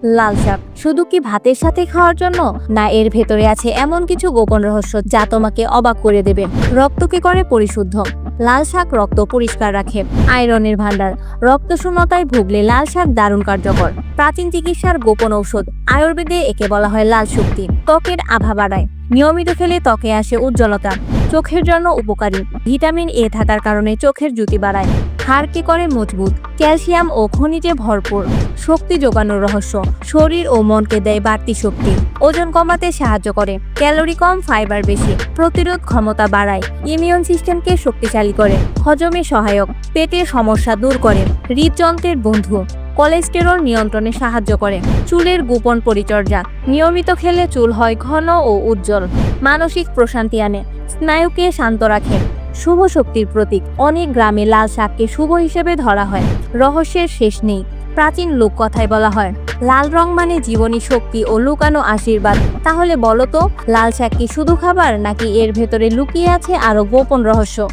লাল শাক শুধু কি ভাতের সাথে খাওয়ার জন্য, না এর ভেতরে আছে এমন কিছু গোপন রহস্য যা তোমাকে অবাক করে দেবে। রক্তকে করে পরিশুদ্ধ। লাল শাক রক্ত পরিষ্কার রাখে। আয়রনের ভান্ডার। রক্ত শূন্যতায় ভুগলে লাল শাক দারুণ কার্যকর। প্রাচীন চিকিৎসার গোপন ঔষধ। আয়ুর্বেদে একে বলা হয় লাল শক্তি। ত্বকের আভা বাড়ায়। নিয়মিত খেলে ত্বকে আসে উজ্জ্বলতা। চোখের জন্য উপকারী। ভিটামিন এ থাকার কারণে চোখের জ্যোতি বাড়ায়। হাড়কে করে মজবুত। ক্যালসিয়াম ও খনিজে ভরপুর। শক্তি যোগানোর রহস্য। শরীর ও মনকে দেয় বাড়তি শক্তি। ওজন কমাতে সাহায্য করে। ক্যালোরি কম, ফাইবার বেশি। প্রতিরোধ ক্ষমতা বাড়ায়। ইমিউন সিস্টেমকে শক্তিশালী করে। হজমে সহায়ক। পেটের সমস্যা দূর করে। হৃদযন্ত্রের বন্ধু। কোলেস্টেরল নিয়ন্ত্রণে সাহায্য করে। চুলের গোপন পরিচর্যা। নিয়মিত খেলে চুল হয় ঘন ও উজ্জ্বল। মানসিক প্রশান্তি আনে। স্নায়ুকে শান্ত রাখে। শুভ শক্তির প্রতীক। অনেক গ্রামে লাল শাককে শুভ হিসেবে ধরা হয়। রহস্যের শেষ নেই। প্রাচীন লোককথায় বলা হয় লাল রং মানে জীবনী, শক্তি ও লুকানো আশীর্বাদ। তাহলে বলো তো, লাল শাক কি শুধু খাবার, নাকি এর ভেতরে লুকিয়ে আছে আরো গোপন রহস্য?